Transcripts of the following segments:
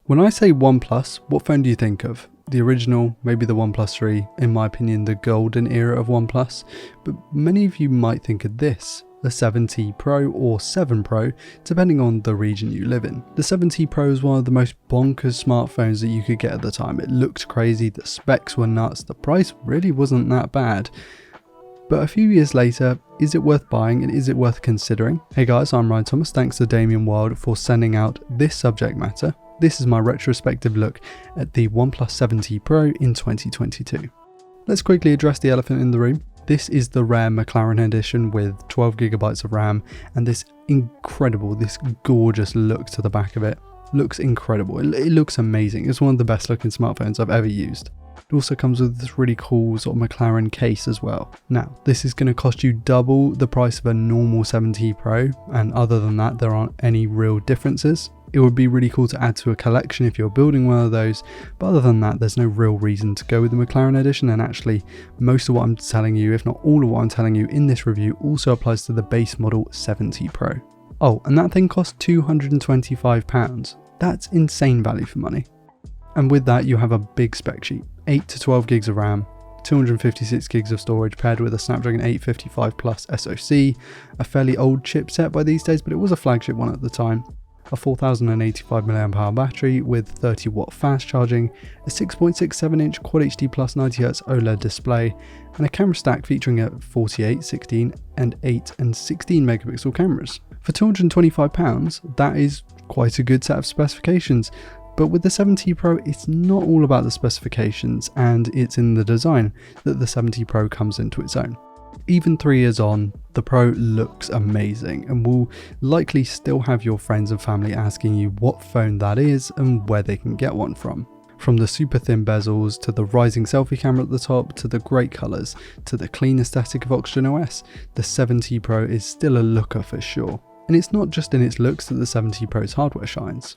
When I say OnePlus, what phone do you think of? The original, maybe the OnePlus 3, in my opinion the golden era of OnePlus, but many of you might think of this, the 7T Pro or 7 Pro, depending on the region you live in. The 7T Pro is one of the most bonkers smartphones that you could get at the time. It looked crazy, the specs were nuts, the price really wasn't that bad. But a few years later, is it worth buying and is it worth considering? Hey guys, I'm Ryan Thomas, thanks to Damien Wild for sending out this subject matter. This is my retrospective look at the OnePlus 7T Pro in 2022. Let's quickly address the elephant in the room. This is the rare McLaren Edition with 12GB of RAM and this incredible, this gorgeous look to the back of it. Looks incredible, it looks amazing. It's one of the best looking smartphones I've ever used. It also comes with this really cool sort of McLaren case as well. Now, this is going to cost you double the price of a normal 7T Pro, and other than that, there aren't any real differences. It would be really cool to add to a collection if you're building one of those, but other than that, there's no real reason to go with the McLaren Edition, and actually, most of what I'm telling you, if not all of what I'm telling you in this review, also applies to the base model 7T Pro. Oh, and that thing costs £225. That's insane value for money. And with that, you have a big spec sheet. 8 to 12 gigs of RAM, 256 gigs of storage paired with a Snapdragon 855 Plus SoC, a fairly old chipset by these days, but it was a flagship one at the time, a 4085 mAh battery with 30 watt fast charging, a 6.67 inch Quad HD Plus 90Hz OLED display, and a camera stack featuring a 48, 16 and 8 and 16 megapixel cameras. For £225, that is quite a good set of specifications. But with the 7T Pro, it's not all about the specifications, and it's in the design that the 7T Pro comes into its own. Even 3 years on, the Pro looks amazing and will likely still have your friends and family asking you what phone that is and where they can get one from. From the super thin bezels, to the rising selfie camera at the top, to the great colours, to the clean aesthetic of Oxygen OS, the 7T Pro is still a looker for sure. And it's not just in its looks that the 7T Pro's hardware shines.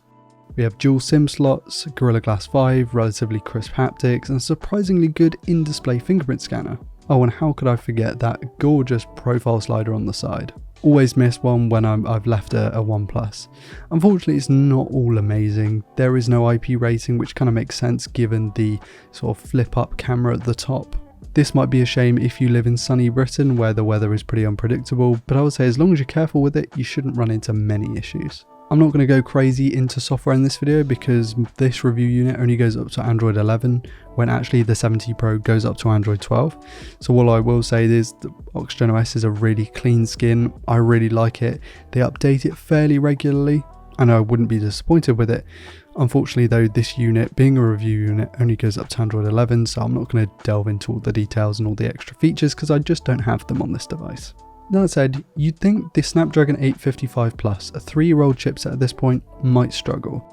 We have dual SIM slots, Gorilla Glass 5, relatively crisp haptics, and a surprisingly good in-display fingerprint scanner. Oh, and how could I forget that gorgeous profile slider on the side. Always miss one when I've left a OnePlus. Unfortunately, it's not all amazing. There is no IP rating, which kind of makes sense given the sort of flip-up camera at the top. This might be a shame if you live in sunny Britain where the weather is pretty unpredictable, but I would say as long as you're careful with it, you shouldn't run into many issues. I'm not going to go crazy into software in this video because this review unit only goes up to Android 11 when actually the 7T Pro goes up to Android 12. So all I will say is that Oxygen OS is a really clean skin. I really like it. They update it fairly regularly and I wouldn't be disappointed with it. Unfortunately though, this unit, being a review unit, only goes up to Android 11, so I'm not going to delve into all the details and all the extra features because I just don't have them on this device. That said, you'd think the Snapdragon 855 Plus, a 3-year-old chipset at this point, might struggle.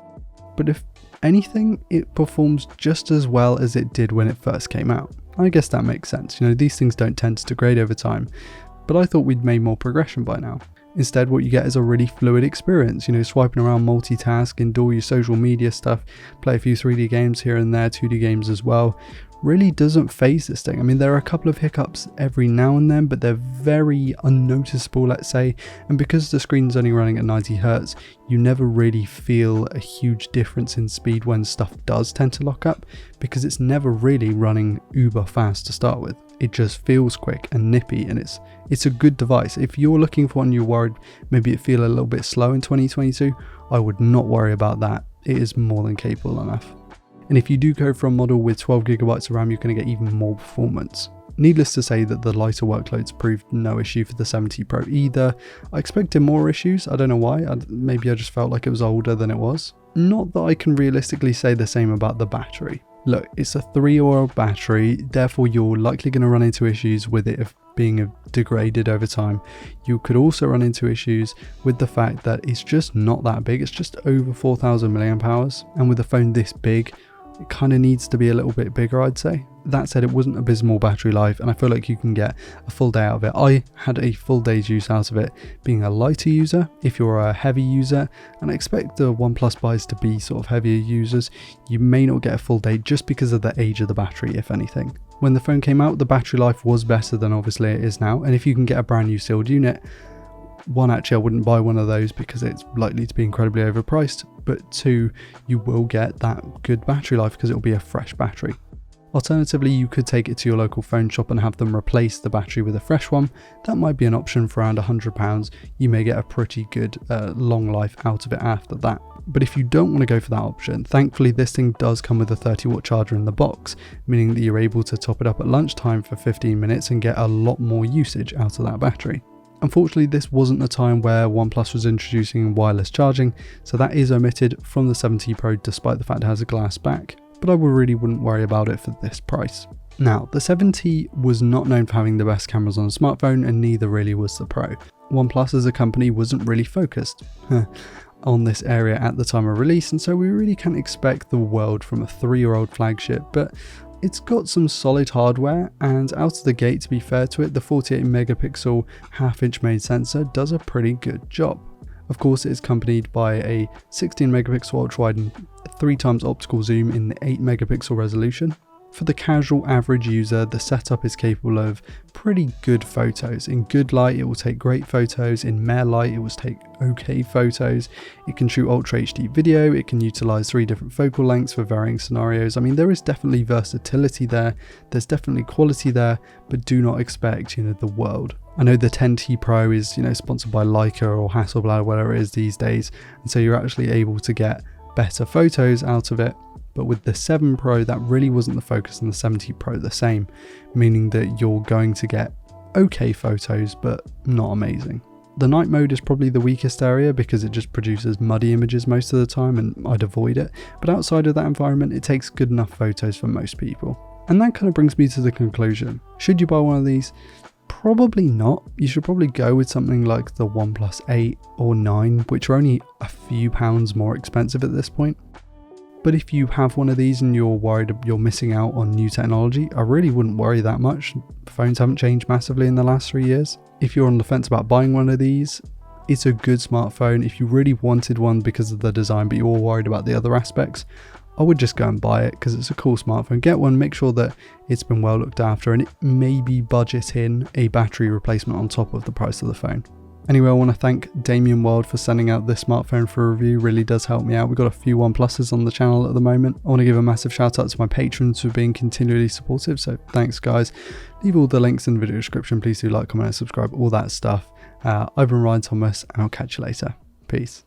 But if anything, it performs just as well as it did when it first came out. I guess that makes sense, you know, these things don't tend to degrade over time, but I thought we'd made more progression by now. Instead, what you get is a really fluid experience, you know, swiping around, multitask, and do all your social media stuff, play a few 3D games here and there, 2D games as well. Really doesn't phase this thing. I mean, there are a couple of hiccups every now and then, but they're very unnoticeable, let's say, and because the screen's only running at 90Hz, you never really feel a huge difference in speed when stuff does tend to lock up, because it's never really running uber fast to start with. It just feels quick and nippy, and it's a good device. If you're looking for one, you're worried maybe it feel a little bit slow in 2022, I would not worry about that. It is more than capable enough. And if you do go for a model with 12GB of RAM, you're going to get even more performance. Needless to say that the lighter workloads proved no issue for the 7T Pro either. I expected more issues, I don't know why, maybe I just felt like it was older than it was. Not that I can realistically say the same about the battery. Look, it's a 3-year-old battery, therefore you're likely going to run into issues with it if being degraded over time. You could also run into issues with the fact that it's just not that big, it's just over 4000 mAh, and with a phone this big, it kind of needs to be a little bit bigger, I'd say. That said, it wasn't abysmal battery life, and I feel like you can get a full day out of it. I had a full day's use out of it being a lighter user. If you're a heavy user, and I expect the OnePlus buys to be sort of heavier users, you may not get a full day just because of the age of the battery, if anything. When the phone came out, the battery life was better than obviously it is now, and if you can get a brand new sealed unit, One, actually I wouldn't buy one of those because it's likely to be incredibly overpriced, but two, you will get that good battery life because it will be a fresh battery. Alternatively, you could take it to your local phone shop and have them replace the battery with a fresh one. That might be an option for around £100. You may get a pretty good long life out of it after that. But if you don't want to go for that option, thankfully this thing does come with a 30-watt charger in the box, meaning that you're able to top it up at lunchtime for 15 minutes and get a lot more usage out of that battery. Unfortunately, this wasn't the time where OnePlus was introducing wireless charging, so that is omitted from the 7T Pro despite the fact it has a glass back, but I really wouldn't worry about it for this price. Now, the 7T was not known for having the best cameras on a smartphone, and neither really was the Pro. OnePlus as a company wasn't really focused on this area at the time of release, and so we really can't expect the world from a 3-year-old flagship, but it's got some solid hardware, and out of the gate, to be fair to it, the 48 megapixel half-inch main sensor does a pretty good job. Of course, it is accompanied by a 16 megapixel ultra-wide and 3 times optical zoom in the 8 megapixel resolution. For the casual average user, the setup is capable of pretty good photos. In good light, it will take great photos. In mere light, it will take okay photos. It can shoot Ultra HD video. It can utilize 3 different focal lengths for varying scenarios. I mean, there is definitely versatility there. There's definitely quality there, but do not expect, the world. I know the 10T Pro is, sponsored by Leica or Hasselblad, whatever it is these days, and so you're actually able to get better photos out of it. But with the 7 Pro, that really wasn't the focus, and the 7T Pro the same, meaning that you're going to get okay photos, but not amazing. The night mode is probably the weakest area because it just produces muddy images most of the time, and I'd avoid it. But outside of that environment, it takes good enough photos for most people. And that kind of brings me to the conclusion. Should you buy one of these? Probably not. You should probably go with something like the OnePlus 8 or 9, which are only a few pounds more expensive at this point. But if you have one of these and you're worried you're missing out on new technology, I really wouldn't worry that much. Phones haven't changed massively in the last 3 years. If you're on the fence about buying one of these, it's a good smartphone. If you really wanted one because of the design but you're worried about the other aspects, I would just go and buy it because it's a cool smartphone. Get one, make sure that it's been well looked after, and it maybe budget in a battery replacement on top of the price of the phone. Anyway, I want to thank Damien Wild for sending out this smartphone for a review. Really does help me out. We've got a few OnePluses on the channel at the moment. I want to give a massive shout out to my patrons for being continually supportive, so thanks guys. Leave all the links in the video description. Please do like, comment and subscribe, all that stuff. I've been Ryan Thomas, and I'll catch you later. Peace.